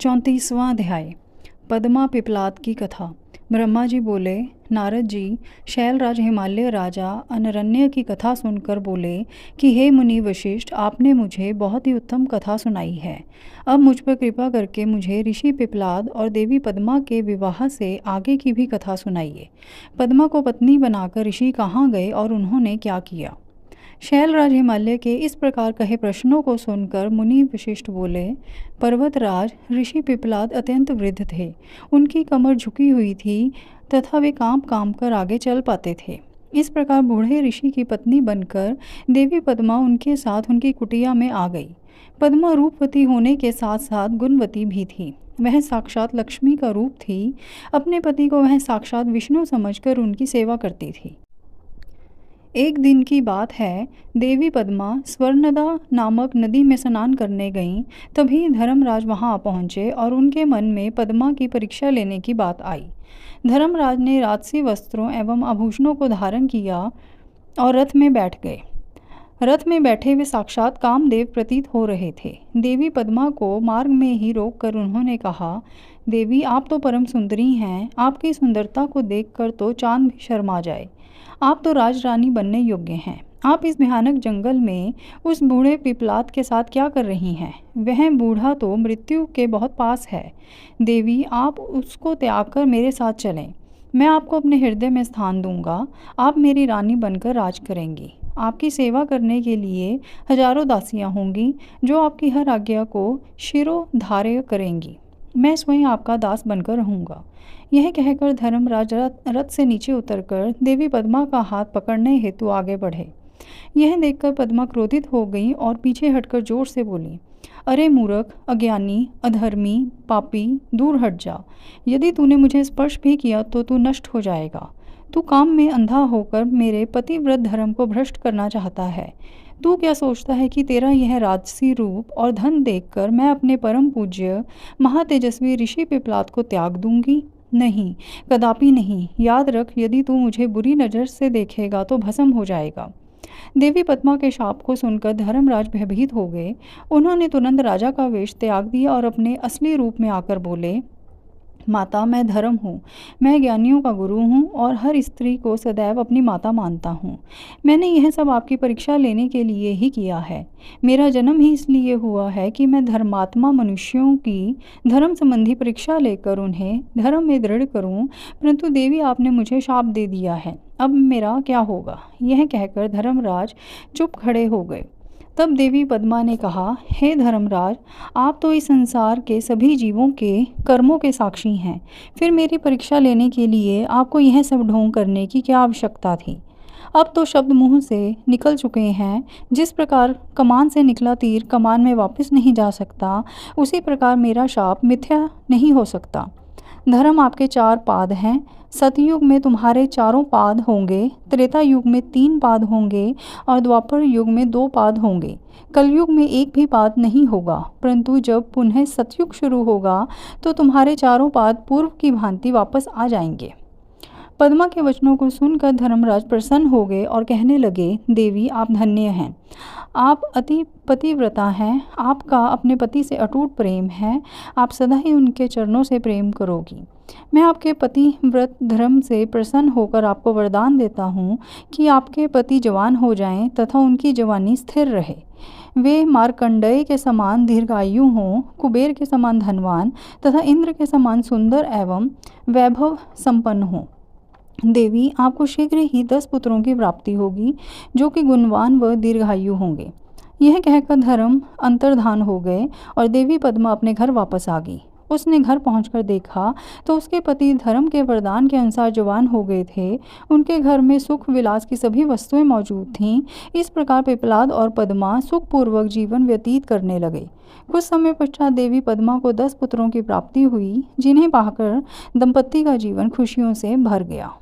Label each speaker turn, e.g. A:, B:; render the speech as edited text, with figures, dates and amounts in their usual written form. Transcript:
A: 34वां अध्याय। पद्मा पिपलाद की कथा। ब्रह्मा जी बोले, नारद जी, शैलराज हिमालय राजा अनरण्य की कथा सुनकर बोले कि हे मुनि वशिष्ठ, आपने मुझे बहुत ही उत्तम कथा सुनाई है। अब मुझ पर कृपा करके मुझे ऋषि पिपलाद और देवी पद्मा के विवाह से आगे की भी कथा सुनाइए। पद्मा को पत्नी बनाकर ऋषि कहाँ गए और उन्होंने क्या किया। शैलराज हिमालय के इस प्रकार कहे प्रश्नों को सुनकर मुनि वशिष्ठ बोले, पर्वतराज ऋषि पिपलाद अत्यंत वृद्ध थे। उनकी कमर झुकी हुई थी तथा वे कांप कांप कर आगे चल पाते थे। इस प्रकार बूढ़े ऋषि की पत्नी बनकर देवी पद्मा उनके साथ उनकी कुटिया में आ गई। पद्मा रूपवती होने के साथ साथ गुणवती भी थी। वह साक्षात लक्ष्मी का रूप थी। अपने पति को वह साक्षात विष्णु समझकर उनकी सेवा करती थी। एक दिन की बात है, देवी पद्मा स्वर्णदा नामक नदी में स्नान करने गईं। तभी धर्मराज वहां पहुंचे और उनके मन में पद्मा की परीक्षा लेने की बात आई। धर्मराज ने राजसी वस्त्रों एवं आभूषणों को धारण किया और रथ में बैठ गए। रथ में बैठे वे साक्षात कामदेव प्रतीत हो रहे थे। देवी पद्मा को मार्ग में ही रोककर उन्होंने कहा, देवी आप तो परम सुंदरी हैं। आपकी सुंदरता को देखकर तो चांद भी शर्मा जाए। आप तो राजरानी बनने योग्य हैं। आप इस भयानक जंगल में उस बूढ़े पिपलाद के साथ क्या कर रही हैं। वह बूढ़ा तो मृत्यु के बहुत पास है। देवी आप उसको त्याग कर मेरे साथ चलें। मैं आपको अपने हृदय में स्थान दूंगा। आप मेरी रानी बनकर राज करेंगी। आपकी सेवा करने के लिए हजारों दासियां होंगी जो आपकी हर आज्ञा को शिरोधार्य करेंगी। मैं स्वयं आपका दास बनकर रहूँगा। यह कहकर धर्मराज रथ से नीचे उतरकर देवी पद्मा का हाथ पकड़ने हेतु आगे बढ़े। यह देखकर पद्मा क्रोधित हो गई और पीछे हटकर जोर से बोली, अरे मूर्ख, अज्ञानी, अधर्मी, पापी, दूर हट जा। यदि तूने मुझे स्पर्श भी किया तो तू नष्ट हो जाएगा। तू काम में अंधा होकर मेरे पतिव्रत धर्म को भ्रष्ट करना चाहता है। तू क्या सोचता है कि तेरा यह राजसी रूप और धन देखकर मैं अपने परम पूज्य महातेजस्वी ऋषि पिपलाद को त्याग दूंगी? नहीं, कदापि नहीं। याद रख, यदि तू मुझे बुरी नज़र से देखेगा तो भस्म हो जाएगा। देवी पद्मा के शाप को सुनकर धर्मराज भयभीत हो गए। उन्होंने तुरंत राजा का वेश त्याग दिया और अपने असली रूप में आकर बोले, माता मैं धर्म हूँ। मैं ज्ञानियों का गुरु हूँ और हर स्त्री को सदैव अपनी माता मानता हूँ। मैंने यह सब आपकी परीक्षा लेने के लिए ही किया है। मेरा जन्म ही इसलिए हुआ है कि मैं धर्मात्मा मनुष्यों की धर्म संबंधी परीक्षा लेकर उन्हें धर्म में दृढ़ करूँ। परंतु देवी आपने मुझे शाप दे दिया है। अब मेरा क्या होगा। यह कहकर धर्मराज चुप खड़े हो गए। तब देवी पद्मा ने कहा, हे धर्मराज, आप तो इस संसार के सभी जीवों के कर्मों के साक्षी हैं। फिर मेरी परीक्षा लेने के लिए आपको यह सब ढोंग करने की क्या आवश्यकता थी। अब तो शब्द मुंह से निकल चुके हैं। जिस प्रकार कमान से निकला तीर कमान में वापस नहीं जा सकता, उसी प्रकार मेरा शाप मिथ्या नहीं हो सकता। धर्म आपके 4 पाद हैं। सतयुग में तुम्हारे 4 पाद होंगे, त्रेता युग में 3 पाद होंगे और द्वापर युग में 2 पाद होंगे। कलयुग में 1 भी पाद नहीं होगा। परंतु जब पुनः सतयुग शुरू होगा तो तुम्हारे 4 पाद पूर्व की भांति वापस आ जाएंगे। पद्मा के वचनों को सुनकर धर्मराज प्रसन्न हो गए और कहने लगे, देवी आप धन्य हैं। आप अति पतिव्रता हैं। आपका अपने पति से अटूट प्रेम है। आप सदा ही उनके चरणों से प्रेम करोगी। मैं आपके पतिव्रत धर्म से प्रसन्न होकर आपको वरदान देता हूँ कि आपके पति जवान हो जाएं तथा उनकी जवानी स्थिर रहे। वे मार्कंडेय के समान दीर्घायु हों, कुबेर के समान धनवान तथा इंद्र के समान सुंदर एवं वैभव संपन्न हों। देवी आपको शीघ्र ही 10 पुत्रों की प्राप्ति होगी जो कि गुणवान व दीर्घायु होंगे। यह कहकर धर्म अंतर्धान हो गए और देवी पद्मा अपने घर वापस आ गई। उसने घर पहुंचकर देखा तो उसके पति धर्म के वरदान के अनुसार जवान हो गए थे। उनके घर में सुख विलास की सभी वस्तुएं मौजूद थीं। इस प्रकार पिपलाद और पद्मा सुखपूर्वक जीवन व्यतीत करने लगे। कुछ समय पश्चात देवी पद्मा को 10 पुत्रों की प्राप्ति हुई, जिन्हें पाकर दंपत्ति का जीवन खुशियों से भर गया।